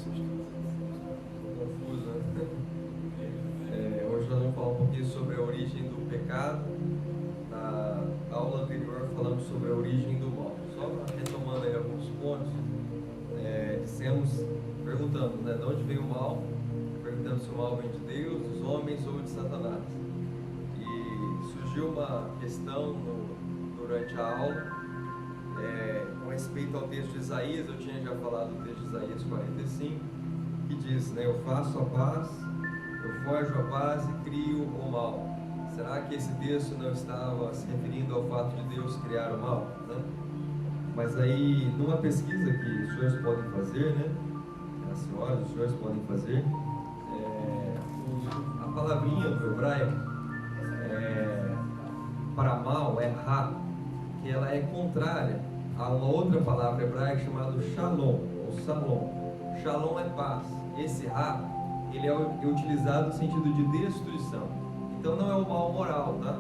Confuso, né? Hoje nós vamos falar um pouquinho sobre a origem do pecado. Na aula anterior falamos sobre a origem do mal. Só retomando aí alguns pontos, dissemos, perguntando, né, de onde veio o mal, perguntando se o mal vem de Deus, dos homens ou de Satanás. E surgiu uma questão durante a aula, com respeito ao texto de Isaías. Eu tinha já falado do texto de Isaías 45, que diz, né, eu faço a paz, eu forjo a paz e crio o mal. Será que esse texto não estava se referindo ao fato de Deus criar o mal, né? Mas aí, numa pesquisa que os senhores podem fazer, né, as senhoras, os senhores podem fazer, a palavrinha do hebraico para mal é ra, que ela é contrária a uma outra palavra hebraica chamada shalom, ou salom. Shalom é paz. Esse ra, ele é utilizado no sentido de destruição. Então não é o mal moral, tá?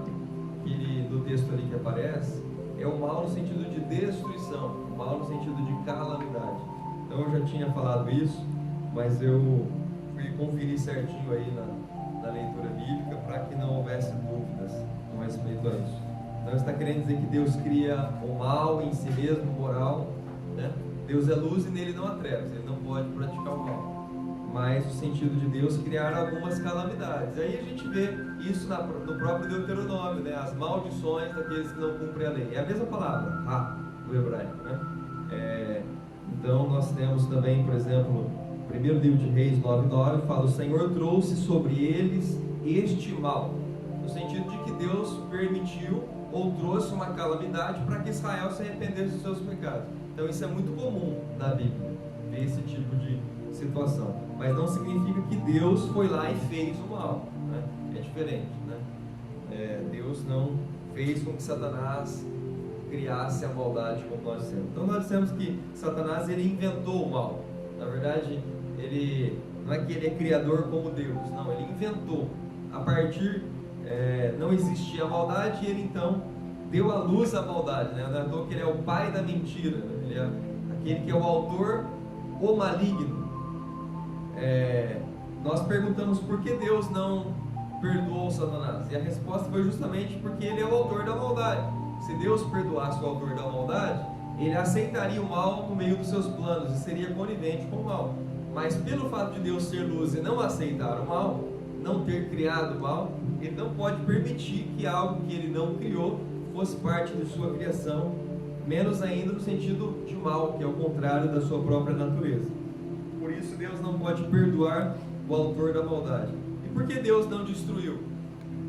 Que do texto ali que aparece, é o mal no sentido de destruição, o mal no sentido de calamidade. Então eu já tinha falado isso, mas eu fui conferir certinho aí na leitura bíblica para que não houvesse dúvidas com respeito a isso. Então está querendo dizer que Deus cria o mal em si mesmo, moral, né? Deus é luz e nele não há trevas, ele não pode praticar o mal. Mas no sentido de Deus criar algumas calamidades. Aí a gente vê isso no próprio Deuteronômio, né? As maldições daqueles que não cumprem a lei. É a mesma palavra, ra, do hebraico, né? Então nós temos também, por exemplo, 1 livro de Reis 9:9, fala: o Senhor trouxe sobre eles este mal. No sentido de que Deus permitiu ou trouxe uma calamidade para que Israel se arrependesse dos seus pecados. Então isso é muito comum na Bíblia, ver esse tipo de situação, mas não significa que Deus foi lá e fez o mal, né? É diferente, né? Deus não fez com que Satanás criasse a maldade como nós dissemos. Então nós dissemos que Satanás, ele inventou o mal. Na verdade, ele não é que ele é criador como Deus, não, ele inventou. A partir, não existia a maldade e ele então deu à luz a maldade, né? Não é à toa que ele é o pai da mentira, né? Ele é aquele que é o autor, o maligno. Nós perguntamos por que Deus não perdoou Satanás, e a resposta foi justamente porque ele é o autor da maldade. Se Deus perdoasse o autor da maldade, ele aceitaria o mal no meio dos seus planos e seria conivente com o mal. Mas pelo fato de Deus ser luz e não aceitar o mal, não ter criado o mal, ele não pode permitir que algo que ele não criou fosse parte de sua criação, menos ainda no sentido de mal, que é o contrário da sua própria natureza. Por isso Deus não pode perdoar o autor da maldade. E por que Deus não destruiu,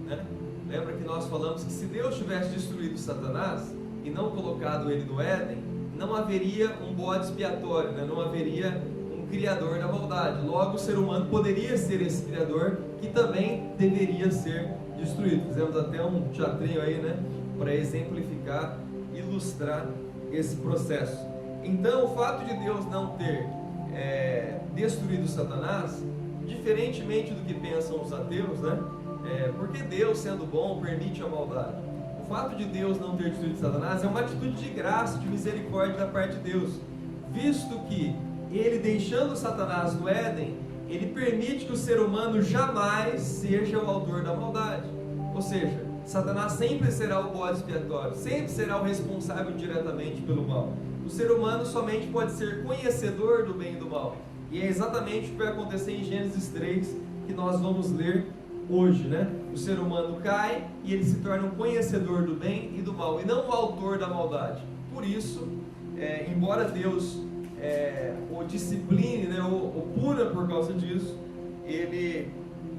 né? Lembra que nós falamos que se Deus tivesse destruído Satanás e não colocado ele no Éden, não haveria um bode expiatório, né? Não haveria um criador da maldade. Logo o ser humano poderia ser esse criador que também deveria ser destruído. Fizemos até um teatrinho aí, né, para exemplificar, ilustrar esse processo. Então o fato de Deus não ter destruído Satanás, diferentemente do que pensam os ateus, né? Porque Deus, sendo bom, permite a maldade. O fato de Deus não ter destruído Satanás é uma atitude de graça, de misericórdia da parte de Deus, visto que ele, deixando Satanás no Éden, ele permite que o ser humano jamais seja o autor da maldade. Ou seja, Satanás sempre será o bode expiatório, sempre será o responsável diretamente pelo mal. O ser humano somente pode ser conhecedor do bem e do mal. E é exatamente o que vai acontecer em Gênesis 3, que nós vamos ler hoje, né? O ser humano cai e ele se torna um conhecedor do bem e do mal, e não o autor da maldade. Por isso, embora Deus o discipline, né, o puna por causa disso, ele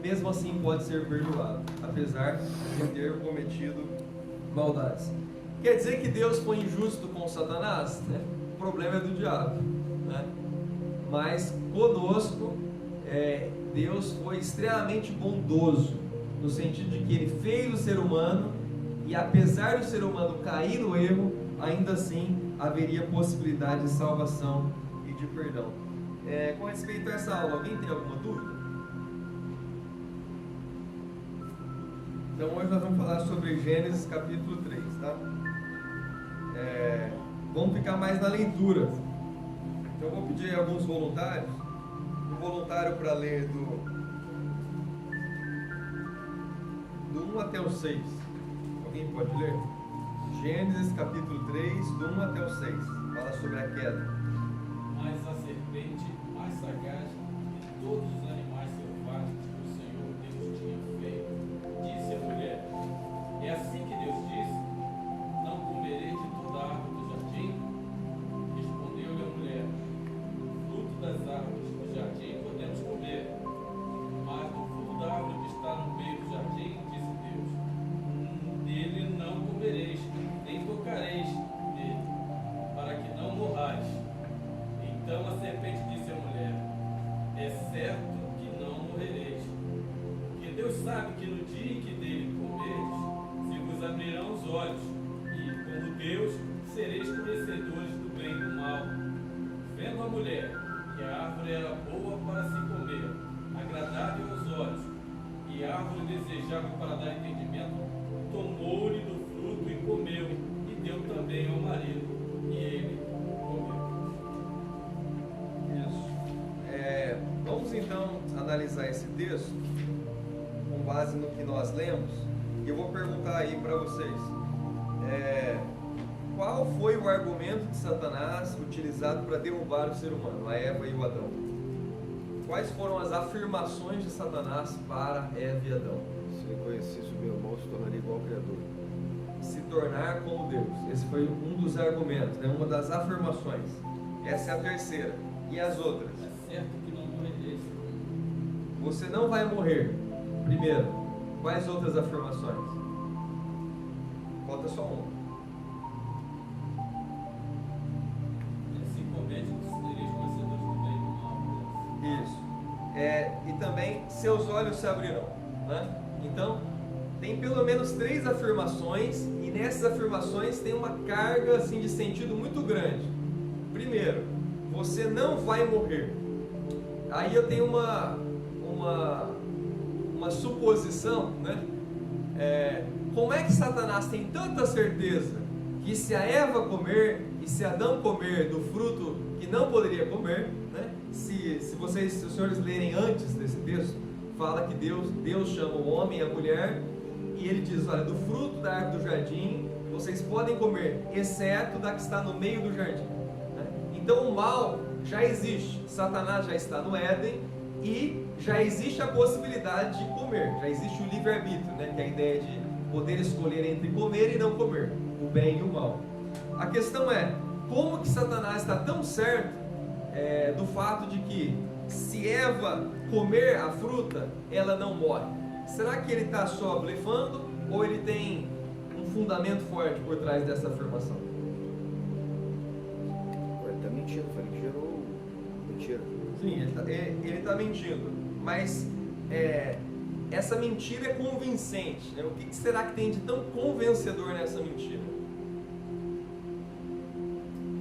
mesmo assim pode ser perdoado, apesar de ter cometido maldades. Quer dizer que Deus foi injusto com Satanás, né? O problema é do diabo, né? Mas conosco, Deus foi extremamente bondoso, no sentido de que ele fez o ser humano, e apesar do ser humano cair no erro, ainda assim haveria possibilidade de salvação e de perdão. Com respeito a essa aula, alguém tem alguma dúvida? Então hoje nós vamos falar sobre Gênesis capítulo 3, tá? Vamos ficar mais na leitura. Então eu vou pedir a alguns voluntários um voluntário para ler do 1 até o 6. Alguém pode ler? Gênesis capítulo 3, do 1 até o 6. Fala sobre a queda. Mas a serpente, mais sagaz de todos os animais selvagens que o Senhor Deus tinha feito, disse à mulher: é assim que Deus disse: não comereis de toda a árvore do jardim? Respondeu-lhe a mulher: do fruto das árvores do jardim podemos comer, mas do fruto da árvore que está no meio do jardim, disse Deus: dele não comereis, nem tocareis nele, para que não morrais. Então a serpente disse à mulher: é certo que não morrereis, porque Deus sabe que no dia em que dele comerdes, se vos abrirão os olhos, e, como Deus, sereis conhecedores do bem e do mal. Vendo a mulher que a árvore era boa para se comer, agradável aos olhos, e árvore desejável para dar entendimento, tomou-lhe do fruto e comeu, e deu também ao marido, e ele comeu. Isso. Vamos então analisar esse texto com base no que nós lemos. E eu vou perguntar aí para vocês: qual foi o argumento de Satanás utilizado para derrubar o ser humano, a Eva e o Adão? Quais foram as afirmações de Satanás para Eva e Adão? Se reconhecesse o meu irmão, se tornaria igual ao Criador. Se tornar como Deus. Esse foi um dos argumentos, né? Uma das afirmações. Essa é a terceira. E as outras? É certo que não morrereis. Você não vai morrer. Primeiro. Quais outras afirmações? Falta só uma. Se comerdes, sereis conhecedores do bem e do mal. Isso. E também seus olhos se abrirão, né? Então, tem pelo menos 3 afirmações, e nessas afirmações tem uma carga assim, de sentido muito grande. Primeiro, você não vai morrer. Aí eu tenho uma suposição, né? Como é que Satanás tem tanta certeza que se a Eva comer e se Adão comer do fruto que não poderia comer, né? Se os senhores lerem antes desse texto, fala que Deus chama o homem e a mulher, e ele diz: olha, do fruto da árvore do jardim vocês podem comer, exceto da que está no meio do jardim, né? Então o mal já existe, Satanás já está no Éden, e já existe a possibilidade de comer, já existe o livre-arbítrio, né? Que é a ideia de poder escolher entre comer e não comer, o bem e o mal. A questão é, como que Satanás está tão certo do fato de que se Eva comer a fruta, ela não morre? Será que ele está só blefando, ou ele tem um fundamento forte por trás dessa afirmação? Ele está mentindo, foi ele que gerou mentira. Sim, ele está mentindo, mas essa mentira é convincente, né? O que será que tem de tão convencedor nessa mentira?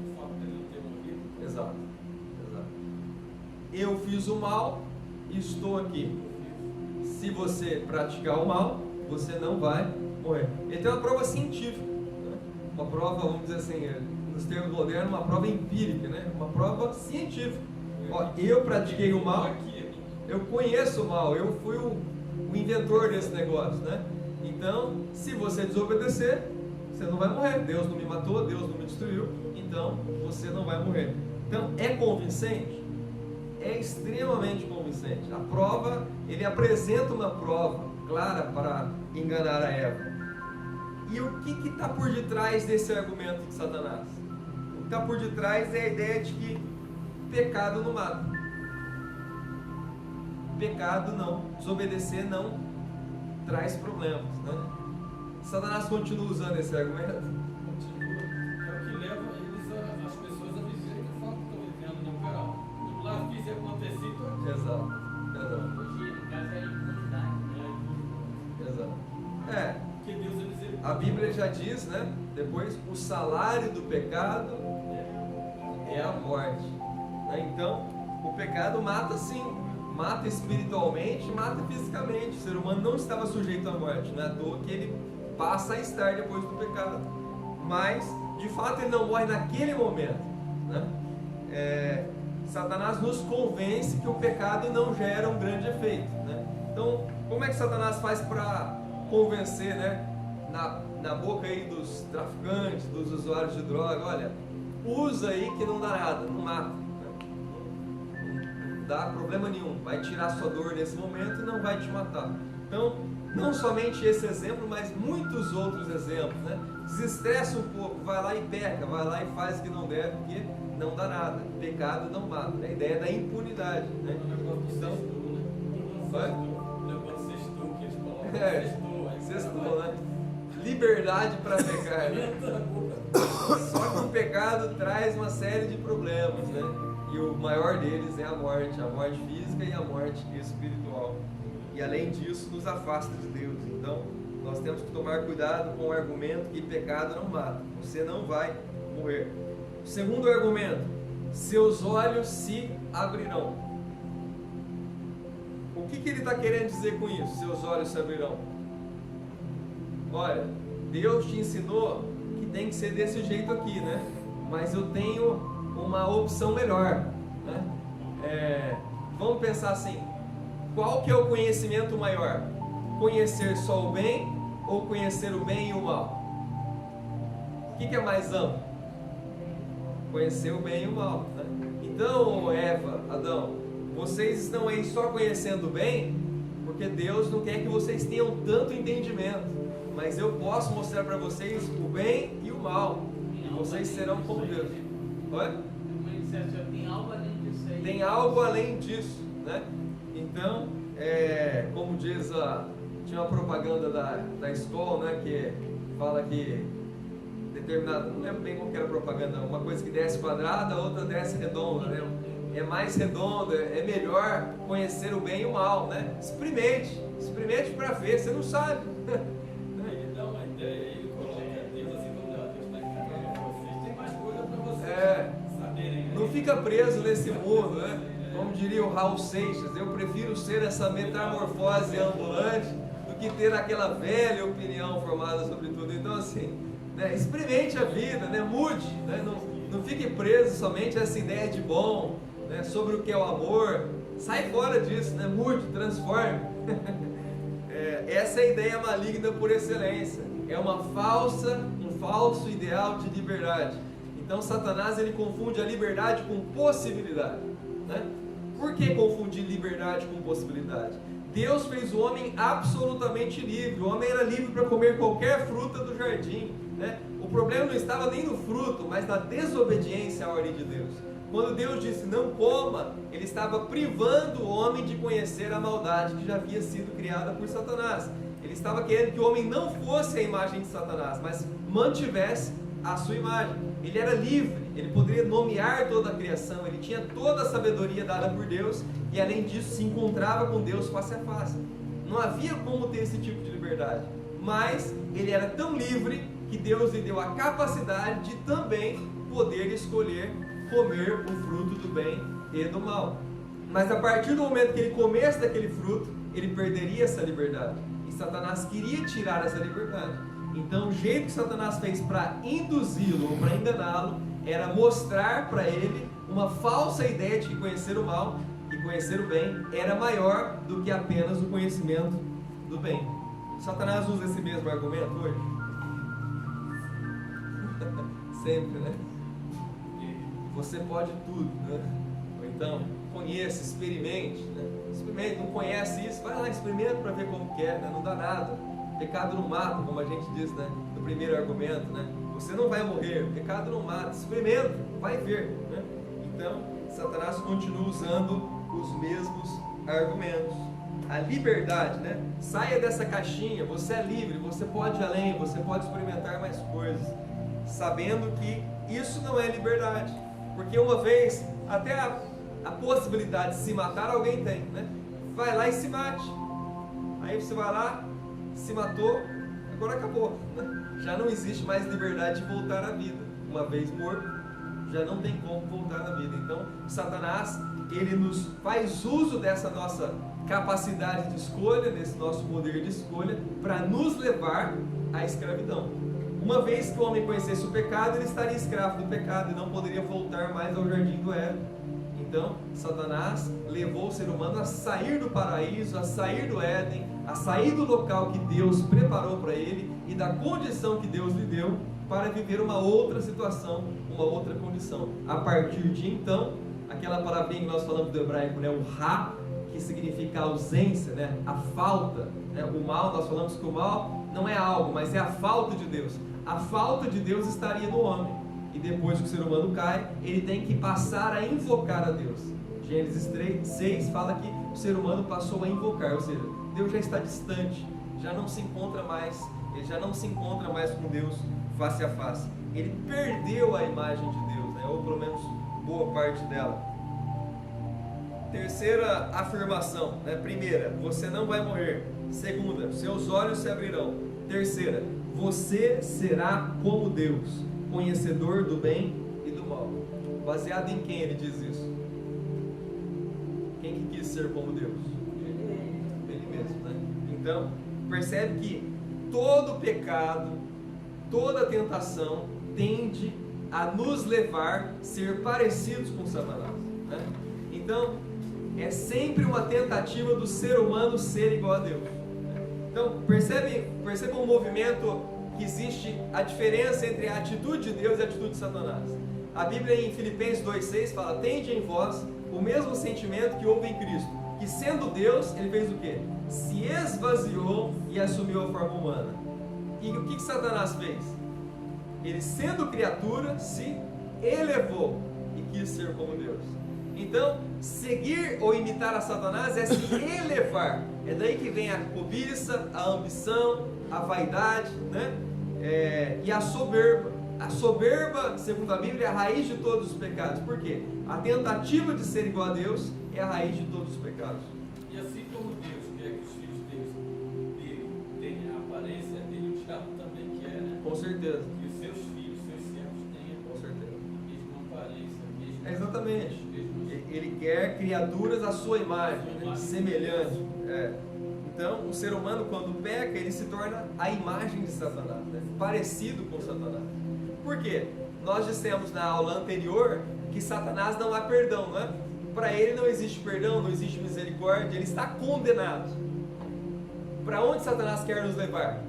O fato dele não ter morrido. Exato. Eu fiz o mal e estou aqui. Se você praticar o mal, você não vai morrer. Ele tem uma prova científica, né? Uma prova, vamos dizer assim, nos termos modernos, uma prova empírica, né? Uma prova científica. Ó, eu pratiquei o mal, eu conheço o mal, eu fui o inventor desse negócio, né? Então, se você desobedecer, você não vai morrer. Deus não me matou, Deus não me destruiu, então você não vai morrer. Então, é convincente? É extremamente convincente. A prova, ele apresenta uma prova clara para enganar a Eva. E o que está por detrás desse argumento de Satanás? O que está por detrás é a ideia de que pecado não mata. Pecado não, desobedecer não traz problemas, né? Satanás continua usando esse argumento. Continua. É o que leva as pessoas a viverem que falam que estão vivendo, não, cara. Eu lá fiz e aconteci, estou aqui. Exato. Hoje, no caso, é imunidade, né? Exato. Porque Deus é misericórdia. A Bíblia já diz, né? Depois, o salário do pecado é a morte, né? Então, o pecado mata sim, mata espiritualmente, mata fisicamente. O ser humano não estava sujeito à morte, não é à toa que ele passa a estar depois do pecado, mas de fato ele não morre naquele momento, né? Satanás nos convence que o pecado não gera um grande efeito, né? Então, como é que Satanás faz para convencer, né? Na boca aí dos traficantes, dos usuários de droga, olha, usa aí que não dá nada, não mata, não dá problema nenhum, vai tirar sua dor nesse momento e não vai te matar. Então, não somente esse exemplo, mas muitos outros exemplos, né? Desestressa um pouco, vai lá e peca, vai lá e faz o que não deve, porque não dá nada, pecado não mata, né? A ideia da impunidade, né? O negócio do Então, sextou, né? vai? O negócio do sextou que eles colocam. Sextou, né? Liberdade para pecar, né? Só que o pecado traz uma série de problemas, né? E o maior deles é a morte física e a morte espiritual. E além disso, nos afasta de Deus. Então, nós temos que tomar cuidado com o argumento que pecado não mata. Você não vai morrer. O segundo argumento: seus olhos se abrirão. O que ele está querendo dizer com isso? Seus olhos se abrirão. Olha, Deus te ensinou que tem que ser desse jeito aqui, né? Mas eu tenho uma opção melhor, né? Vamos pensar assim: qual que é o conhecimento maior? Conhecer só o bem ou conhecer o bem e o mal? O que é mais amplo? Conhecer o bem e o mal, né? Então, Eva, Adão, vocês estão aí só conhecendo o bem porque Deus não quer que vocês tenham tanto entendimento. Mas eu posso mostrar para vocês o bem e o mal, e vocês serão como Deus. Oi? Tem algo além disso aí. Tem algo além disso, né? Então, como diz tinha uma propaganda da escola, né, que fala que determinado, não lembro bem como que era a propaganda, uma coisa que desce quadrada, outra desce redonda, né? É mais redonda, é melhor conhecer o bem e o mal, né? Experimente para ver, você não sabe. Ele dá uma ideia, ele coloca Deus assim, Deus está encarregando vocês, tem mais coisa para vocês saberem. Não fica preso nesse mundo, né? Como diria o Raul Seixas, eu prefiro ser essa metamorfose ambulante do que ter aquela velha opinião formada sobre tudo. Então, assim, né, experimente a vida, né, mude, né, não fique preso somente a essa ideia de bom, né, sobre o que é o amor. Sai fora disso, né, mude, transforme. Essa é a ideia maligna por excelência. É um falso ideal de liberdade. Então, Satanás ele confunde a liberdade com possibilidade, né? Por que confundir liberdade com possibilidade? Deus fez o homem absolutamente livre. O homem era livre para comer qualquer fruta do jardim, né? O problema não estava nem no fruto, mas na desobediência à ordem de Deus. Quando Deus disse não coma, ele estava privando o homem de conhecer a maldade que já havia sido criada por Satanás. Ele estava querendo que o homem não fosse a imagem de Satanás, mas mantivesse a sua imagem. Ele era livre, ele poderia nomear toda a criação, ele tinha toda a sabedoria dada por Deus e além disso se encontrava com Deus face a face. Não havia como ter esse tipo de liberdade, mas ele era tão livre que Deus lhe deu a capacidade de também poder escolher comer o fruto do bem e do mal. Mas a partir do momento que ele comesse daquele fruto, ele perderia essa liberdade. E Satanás queria tirar essa liberdade. Então o jeito que Satanás fez para induzi-lo ou para enganá-lo era mostrar para ele uma falsa ideia de que conhecer o mal e conhecer o bem era maior do que apenas o conhecimento do bem. Satanás usa esse mesmo argumento hoje? Sempre, né? Você pode tudo, né? Ou então, conheça, experimente, né? Experimente, não conhece isso, vai lá, experimenta para ver como que é, né? Não dá nada. Pecado não mata, como a gente diz, né? No primeiro argumento, né? Você não vai morrer, pecado não mata, experimenta, vai ver, né? Então, Satanás continua usando os mesmos argumentos. A liberdade, né? Saia dessa caixinha, você é livre, você pode ir além, você pode experimentar mais coisas, sabendo que isso não é liberdade. Porque uma vez, até a possibilidade de se matar alguém tem, né? Vai lá e se mate. Aí você vai lá, se matou, agora acabou, né? Já não existe mais liberdade de voltar à vida. Uma vez morto, já não tem como voltar à vida. Então, Satanás, ele nos faz uso dessa nossa capacidade de escolha, desse nosso poder de escolha, para nos levar à escravidão. Uma vez que o homem conhecesse o pecado, ele estaria escravo do pecado e não poderia voltar mais ao jardim do Éden. Então, Satanás levou o ser humano a sair do paraíso, a sair do Éden, a sair do local que Deus preparou para ele e da condição que Deus lhe deu para viver uma outra situação, uma outra condição. A partir de então, aquela palavrinha que nós falamos do hebraico, né, o ra, que significa ausência, né, a falta, né, o mal, nós falamos que o mal não é algo, mas é a falta de Deus. A falta de Deus estaria no homem. E depois que o ser humano cai, ele tem que passar a invocar a Deus. Gênesis 6 fala que o ser humano passou a invocar, ou seja, Deus já está distante, já não se encontra mais, ele já não se encontra mais com Deus face a face. Ele perdeu a imagem de Deus, né? Ou pelo menos boa parte dela. Terceira afirmação, né? Primeira, você não vai morrer. Segunda, seus olhos se abrirão. Terceira, você será como Deus, conhecedor do bem e do mal. Baseado em quem ele diz isso? Quem que quis ser como Deus? Ele mesmo, né? Então, percebe que todo pecado, toda tentação tende a nos levar a ser parecidos com Satanás, né? Então, é sempre uma tentativa do ser humano ser igual a Deus. Então, percebe um movimento que existe a diferença entre a atitude de Deus e a atitude de Satanás. A Bíblia em Filipenses 2,6 fala: tende em vós o mesmo sentimento que houve em Cristo, que sendo Deus, ele fez o quê? Se esvaziou e assumiu a forma humana. E o que Satanás fez? Ele, sendo criatura, se elevou e quis ser como Deus. Então, seguir ou imitar a Satanás é se elevar. É daí que vem a cobiça, a ambição, a vaidade, né? E a soberba. A soberba, segundo a Bíblia, é a raiz de todos os pecados. Por quê? A tentativa de ser igual a Deus é a raiz de todos os pecados. E assim como Deus quer que os filhos dele tenham a aparência dele, o diabo também quer, né? Com certeza. Que os seus filhos, seus servos tenham Com certeza. a mesma aparência, a mesma... Exatamente. mesma... Ele quer criaturas à sua imagem, né? Semelhante. Então, o ser humano, quando peca, ele se torna a imagem de Satanás, né? Parecido com Satanás. Por quê? Nós dissemos na aula anterior que Satanás não há perdão, não é? Para ele não existe perdão, não existe misericórdia, ele está condenado. Para onde Satanás quer nos levar?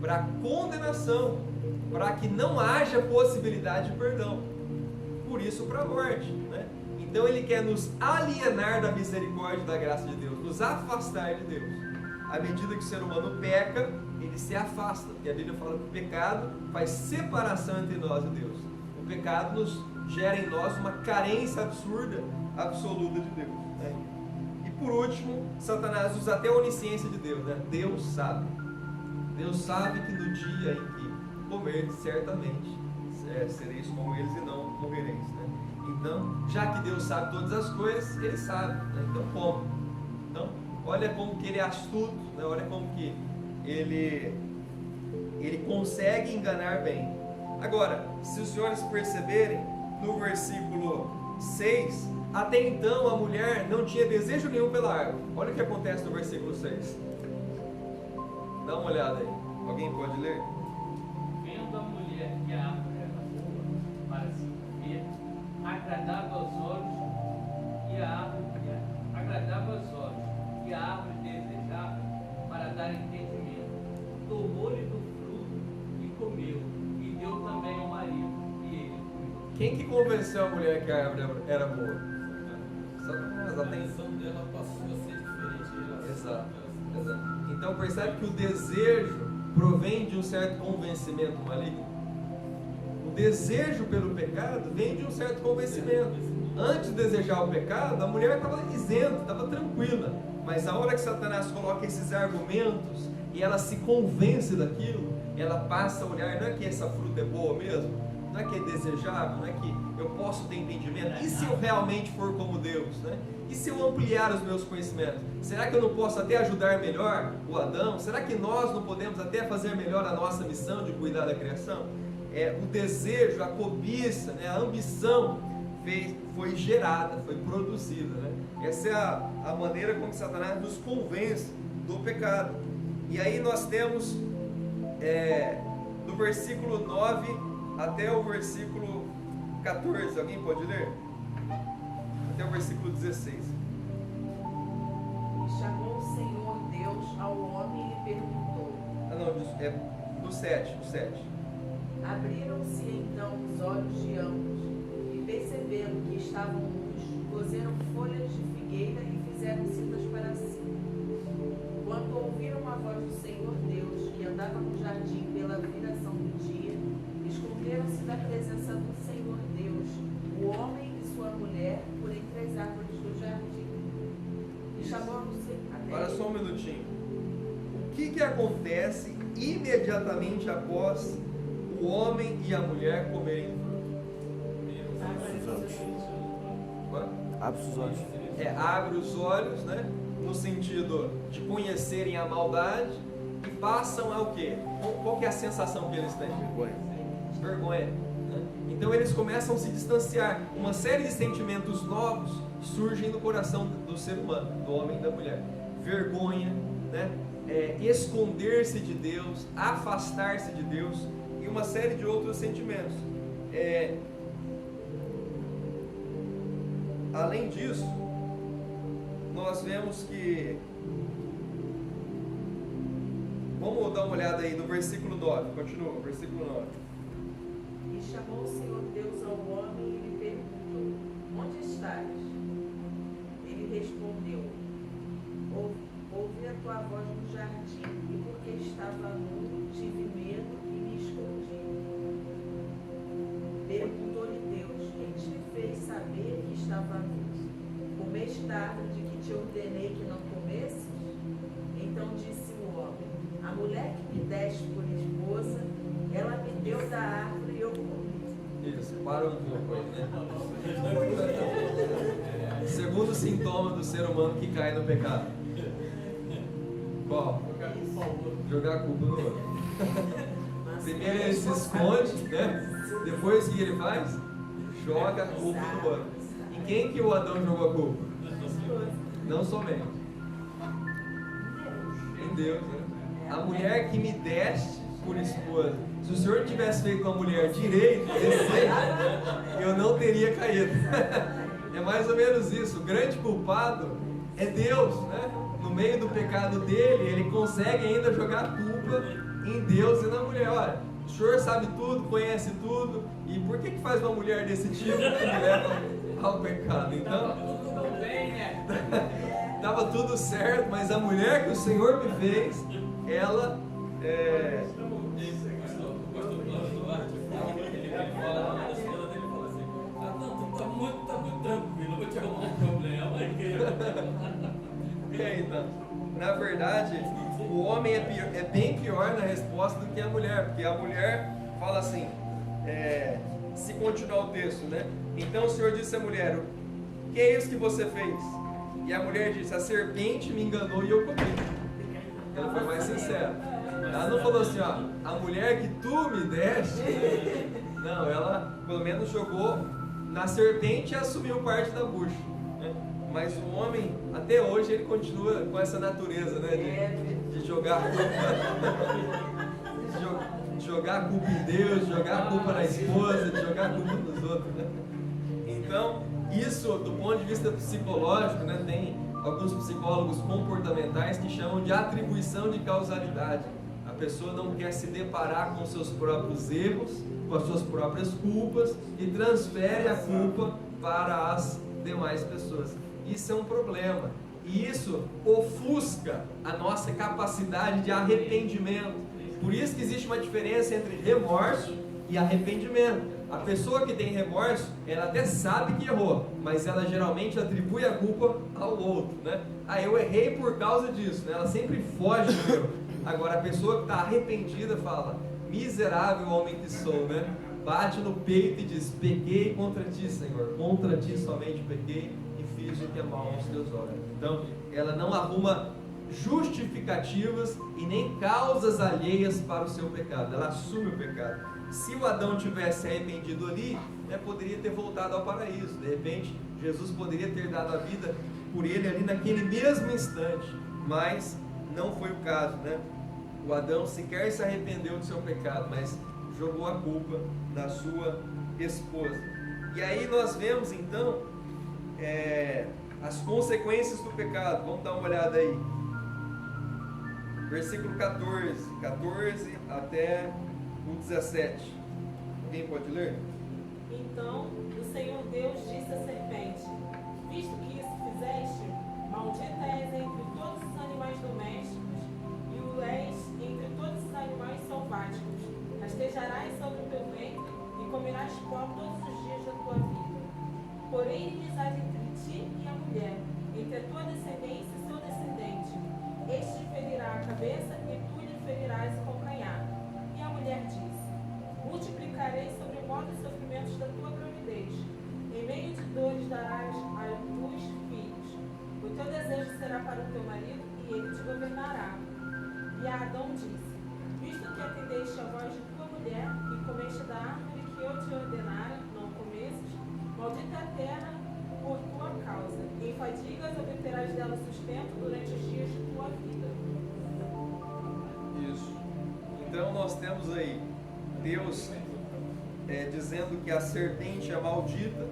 Para a condenação, para que não haja possibilidade de perdão. Por isso, para a morte, né? Então ele quer nos alienar da misericórdia e da graça de Deus, nos afastar de Deus. À medida que o ser humano peca, ele se afasta, porque a Bíblia fala que o pecado faz separação entre nós e Deus. O pecado nos gera em nós uma carência absurda, absoluta de Deus, né? E por último, Satanás usa até a onisciência de Deus, né? Deus sabe que no dia em que comer, certamente sereis como eles e não morrereis, né? Então, já que Deus sabe todas as coisas, ele sabe, né? Então como? Então, olha como que ele é astuto, né? Olha como que ele consegue enganar bem. Agora, se os senhores perceberem, no versículo 6, até então a mulher não tinha desejo nenhum pela árvore. Olha o que acontece no versículo 6. Dá uma olhada aí. Alguém pode ler? Vendo a mulher que a árvore era boa para se comer, agradável aos olhos, e a árvore agradável aos olhos, e a árvore desejável para dar entendimento, tomou-lhe do fruto e comeu, e deu também ao marido, e ele comeu. Quem que convenceu a mulher que a árvore era boa? Satanás. A atenção dela passou a ser diferente. Exato. Então percebe que o desejo provém de um certo convencimento maligno. O desejo pelo pecado vem de um certo convencimento. Antes de desejar o pecado, a mulher estava isenta, estava tranquila. Mas a hora que Satanás coloca esses argumentos e ela se convence daquilo, ela passa a olhar, não é que essa fruta é boa mesmo? Não é que é desejável? Não é que eu posso ter entendimento? E se eu realmente for como Deus, né? E se eu ampliar os meus conhecimentos? Será que eu não posso até ajudar melhor o Adão? Será que nós não podemos até fazer melhor a nossa missão de cuidar da criação? O desejo, a cobiça, né? A ambição foi gerada, foi produzida, né? Essa é a maneira como Satanás nos convence do pecado. E aí nós temos do versículo 9 até o versículo 14. Alguém pode ler? Até o versículo 16. E chamou o Senhor Deus ao homem e lhe perguntou. É do 7. Abriram-se então os olhos de ambos, e percebendo que estavam nus, coseram folhas de figueira e fizeram cintas para si. Quando ouviram a voz do Senhor Deus, que andava no jardim pela viração do dia, esconderam-se da presença do Senhor Deus, o homem e sua mulher, por entre as árvores do jardim. E chamou-se Para só um minutinho. O que acontece imediatamente após o homem e a mulher comerem o fruto? Abre os olhos. Abre os olhos, né? No sentido de conhecerem a maldade e passam ao quê? Qual que é a sensação que eles têm? Vergonha. Né? Então eles começam a se distanciar. Uma série de sentimentos novos surgem no coração do ser humano, do homem e da mulher. Vergonha, né? Esconder-se de Deus, afastar-se de Deus e uma série de outros sentimentos. Além disso, nós vemos que, vamos dar uma olhada aí no versículo 9, continua, versículo 9. E chamou o Senhor Deus ao homem e lhe perguntou: onde estás? Ele respondeu: ouvi a tua voz no jardim, e porque estava nu, tive medo e me escondi. Perguntou-lhe Deus: quem te fez saber que estava nu? Comeste da árvore de que te ordenei que não comesses? Então disse o homem: a mulher que me deste por esposa, ela me deu da árvore e eu comi. Isso, para um pouco aí, né? Segundo sintoma do ser humano que cai no pecado. Qual? Jogar a culpa no outro. Primeiro ele se esconde, né? Depois o que ele faz? Joga a culpa no outro. E quem que o Adão jogou a culpa? Não somente em Deus, né? A mulher que me deste por esposa. Se o Senhor tivesse feito com a mulher direito, eu não teria caído. É mais ou menos isso. O grande culpado é Deus, né? No meio do pecado dele, ele consegue ainda jogar a culpa em Deus e na mulher. Olha, o Senhor sabe tudo, conhece tudo, e por que faz uma mulher desse tipo que me leva ao pecado? Então, Tudo bem, né? estava tudo certo, mas a mulher que o Senhor me fez, ela então, na verdade, o homem é bem pior na resposta do que a mulher, porque a mulher fala assim, se continuar o texto, né? Então o Senhor disse à mulher: o que é isso que você fez? E a mulher disse: a serpente me enganou e eu comi. Ela foi mais sincera. Ela não falou assim, ó, a mulher que tu me deste. Não, ela pelo menos jogou na serpente e assumiu parte da bucha, né? Mas o homem, até hoje, ele continua com essa natureza, né? De jogar a culpa. De jogar a culpa em Deus, de jogar a culpa na esposa, de jogar a culpa nos outros, né? Então, isso do ponto de vista psicológico, né, tem alguns psicólogos comportamentais que chamam de atribuição de causalidade. A pessoa não quer se deparar com seus próprios erros, com as suas próprias culpas e transfere a culpa para as demais pessoas. Isso é um problema e isso ofusca a nossa capacidade de arrependimento. Por isso que existe uma diferença entre remorso e arrependimento. A pessoa que tem remorso, ela até sabe que errou, mas ela geralmente atribui a culpa ao outro, né? Ah, eu errei por causa disso, né? Ela sempre foge do erro. Agora a pessoa que está arrependida fala: miserável homem que sou, né? Bate no peito e diz: pequei contra ti, Senhor, contra ti somente pequei e fiz o que é mal aos teus olhos. Então, ela não arruma justificativas e nem causas alheias para o seu pecado, ela assume o pecado. Se o Adão tivesse arrependido ali, né, poderia ter voltado ao paraíso. De repente, Jesus poderia ter dado a vida por ele ali naquele mesmo instante, mas não foi o caso, né? O Adão sequer se arrependeu do seu pecado, mas jogou a culpa na sua esposa. E aí nós vemos então as consequências do pecado. Vamos dar uma olhada aí. Versículo 14 até o 17. Alguém pode ler? Então o Senhor Deus disse à serpente: visto que isso fizeste, maldita és entre todos os animais domésticos e o és entre todos os animais selváticos. Rastejarás sobre o teu ventre e comerás pó todos os dias da tua vida. Porém, inimizade entre ti e a mulher, entre a tua descendência e seu descendente. Este te ferirá a cabeça e tu lhe ferirás o calcanhar. E a mulher disse: multiplicarei sobremodo os sofrimentos da tua gravidez. Em meio de dores darás à luz filhos. O teu desejo será para o teu marido e ele te governará. E a Adão disse: visto que atendeste a voz de tua mulher e comeste da árvore que eu te ordenara, não comesses, maldita a terra por tua causa. Em fadigas obterás dela sustento durante os dias de tua vida. Isso. Então nós temos aí Deus dizendo que a serpente é maldita,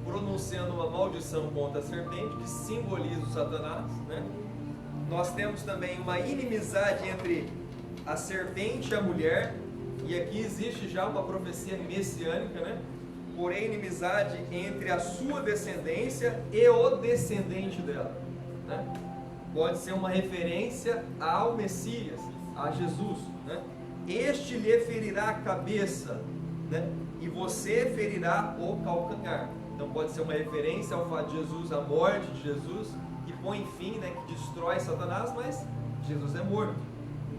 pronunciando uma maldição contra a serpente, que simboliza o Satanás, né? Nós temos também uma inimizade entre a serpente e a mulher, e aqui existe já uma profecia messiânica, né? Porém, inimizade entre a sua descendência e o descendente dela, né? Pode ser uma referência ao Messias, a Jesus, né? Este lhe ferirá a cabeça, né? E você ferirá o calcanhar. Então pode ser uma referência ao fato de Jesus, a morte de Jesus, que põe fim, né? Que destrói Satanás, mas Jesus é morto.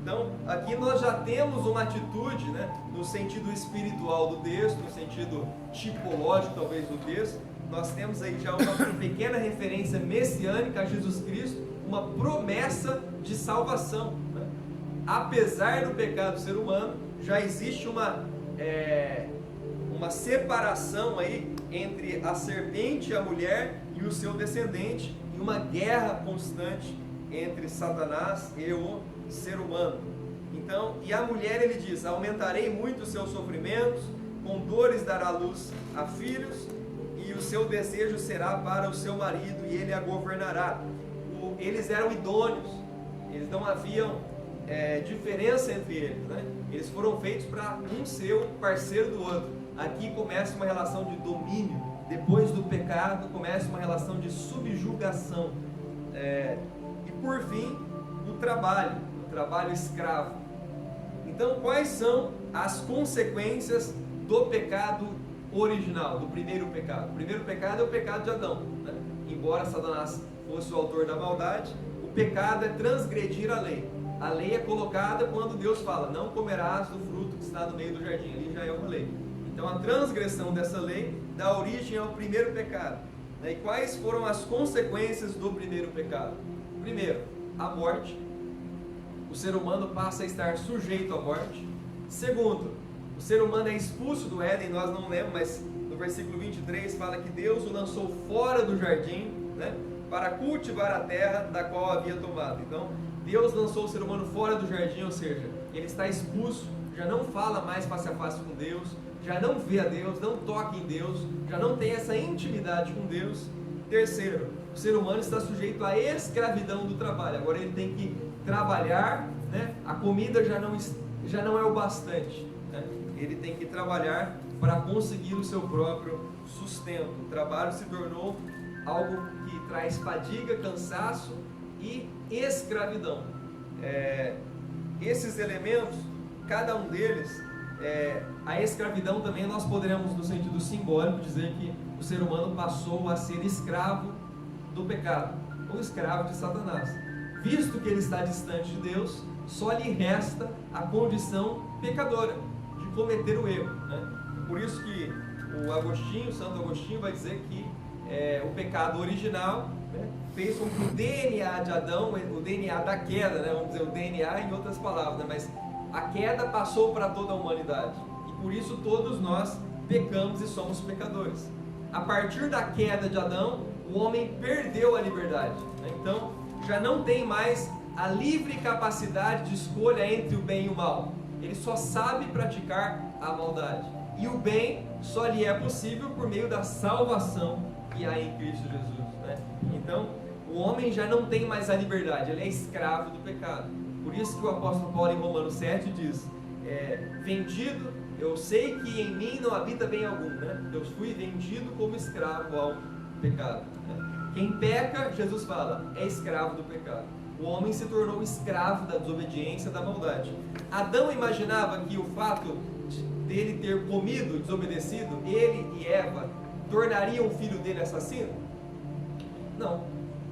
Então, aqui nós já temos uma atitude, né, no sentido espiritual do texto, no sentido tipológico, talvez, do texto. Nós temos aí já uma pequena referência messiânica a Jesus Cristo, uma promessa de salvação, né? Apesar do pecado do ser humano, já existe uma separação aí entre a serpente e a mulher e o seu descendente, e uma guerra constante entre Satanás e o ser humano. Então, e a mulher, ele diz: aumentarei muito os seus sofrimentos, com dores dará luz a filhos, e o seu desejo será para o seu marido, e ele a governará. Eles eram idôneos, eles não haviam diferença entre eles, né? Eles foram feitos para um ser um parceiro do outro. Aqui começa uma relação de domínio, depois do pecado começa uma relação de subjugação, e por fim o trabalho escravo. Então, quais são as consequências do pecado original, do primeiro pecado? O primeiro pecado é o pecado de Adão, né? Embora Satanás fosse o autor da maldade, o pecado é transgredir a lei. A lei é colocada quando Deus fala: não comerás do fruto que está no meio do jardim. Ali já é uma lei. Então a transgressão dessa lei dá origem ao primeiro pecado, né? E quais foram as consequências do primeiro pecado? Primeiro, a morte. O ser humano passa a estar sujeito à morte. Segundo, o ser humano é expulso do Éden. Nós não lemos, mas no versículo 23 fala que Deus o lançou fora do jardim, né, para cultivar a terra da qual havia tomado. Então Deus lançou o ser humano fora do jardim, ou seja, ele está expulso, já não fala mais face a face com Deus, já não vê a Deus, não toca em Deus, já não tem essa intimidade com Deus. Terceiro, o ser humano está sujeito à escravidão do trabalho. Agora ele tem que trabalhar, né? A comida já não é o bastante, né? Ele tem que trabalhar para conseguir o seu próprio sustento. O trabalho se tornou algo que traz fadiga, cansaço e escravidão. Esses elementos, cada um deles, a escravidão também nós poderemos, no sentido simbólico, dizer que o ser humano passou a ser escravo do pecado, ou escravo de Satanás. Visto que ele está distante de Deus, só lhe resta a condição pecadora, de cometer o erro, né? Por isso que o Santo Agostinho vai dizer que o pecado original, né, fez com que o DNA de Adão, o DNA da queda, né, vamos dizer, o DNA em outras palavras, né, mas a queda passou para toda a humanidade, e por isso todos nós pecamos e somos pecadores. A partir da queda de Adão, o homem perdeu a liberdade, né? Então já não tem mais a livre capacidade de escolha entre o bem e o mal. Ele só sabe praticar a maldade. E o bem só lhe é possível por meio da salvação que há em Cristo Jesus, né? Então, o homem já não tem mais a liberdade, ele é escravo do pecado. Por isso que o apóstolo Paulo em Romanos 7 diz, vendido, eu sei que em mim não habita bem algum, né? Eu fui vendido como escravo ao pecado, né? Quem peca, Jesus fala, é escravo do pecado. O homem se tornou escravo da desobediência, da maldade. Adão imaginava que o fato dele ter comido, desobedecido, ele e Eva, tornaria o filho dele assassino? Não,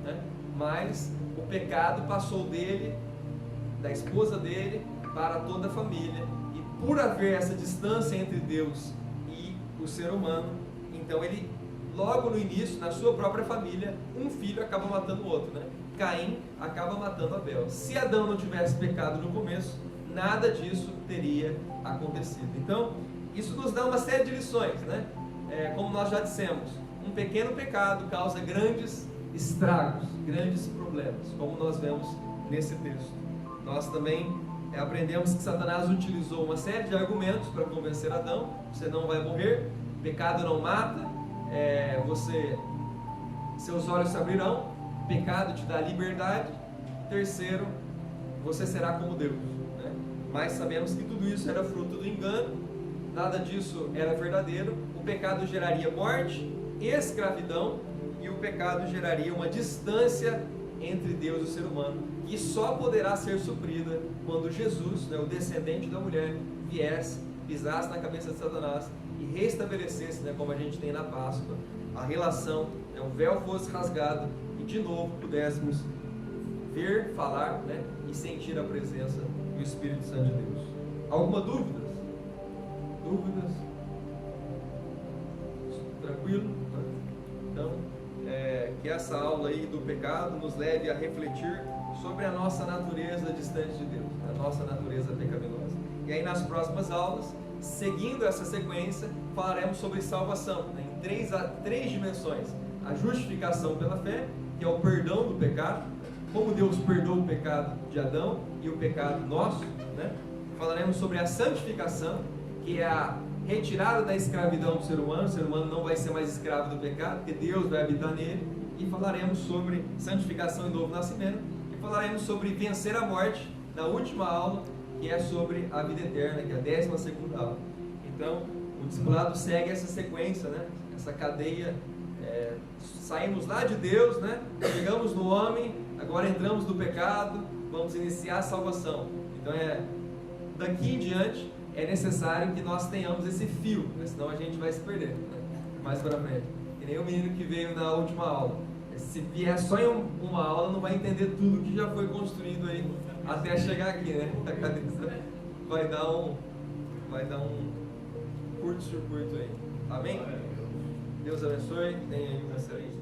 né? Mas o pecado passou dele, da esposa dele, para toda a família. E por haver essa distância entre Deus e o ser humano, então ele, logo no início, na sua própria família, um filho acaba matando o outro, né? Caim acaba matando Abel. Se Adão não tivesse pecado no começo, nada disso teria acontecido. Então, isso nos dá uma série de lições, né? Como nós já dissemos, um pequeno pecado causa grandes estragos, grandes problemas, como nós vemos nesse texto. Nós também aprendemos que Satanás utilizou uma série de argumentos para convencer Adão: você não vai morrer, pecado não mata, seus olhos se abrirão, pecado te dá liberdade, terceiro, você será como Deus, né? Mas sabemos que tudo isso era fruto do engano, nada disso era verdadeiro. O pecado geraria morte, escravidão, e o pecado geraria uma distância entre Deus e o ser humano, que só poderá ser suprida quando Jesus, né, o descendente da mulher, viesse, pisasse na cabeça de Satanás e restabelecesse, né, como a gente tem na Páscoa, a relação, né, o véu fosse rasgado e de novo pudéssemos ver, falar, né, e sentir a presença do Espírito Santo de Deus. Alguma dúvida? Dúvidas? Tranquilo? Então, que essa aula aí do pecado nos leve a refletir sobre a nossa natureza distante de Deus, a nossa natureza pecaminosa. E aí nas próximas aulas, seguindo essa sequência, falaremos sobre salvação, né, em três dimensões: a justificação pela fé, que é o perdão do pecado, como Deus perdoou o pecado de Adão e o pecado nosso, né? Falaremos sobre a santificação, que é a retirada da escravidão do ser humano. O ser humano não vai ser mais escravo do pecado, porque Deus vai habitar nele. E falaremos sobre santificação e novo nascimento, e falaremos sobre vencer a morte na última aula, que é sobre a vida eterna, que é a 12ª aula. Então, o discipulado segue essa sequência, né? Essa cadeia. Saímos lá de Deus, né? Chegamos no homem, agora entramos no pecado, vamos iniciar a salvação. Então, daqui em diante, é necessário que nós tenhamos esse fio, né? Senão a gente vai se perder, né? Mais para frente. Que nem o menino que veio na última aula. Se vier só em uma aula, não vai entender tudo que já foi construído aí até chegar aqui, né? A cabeça vai dar um curto-circuito aí. Amém? Deus abençoe. Tenha aí uma excelente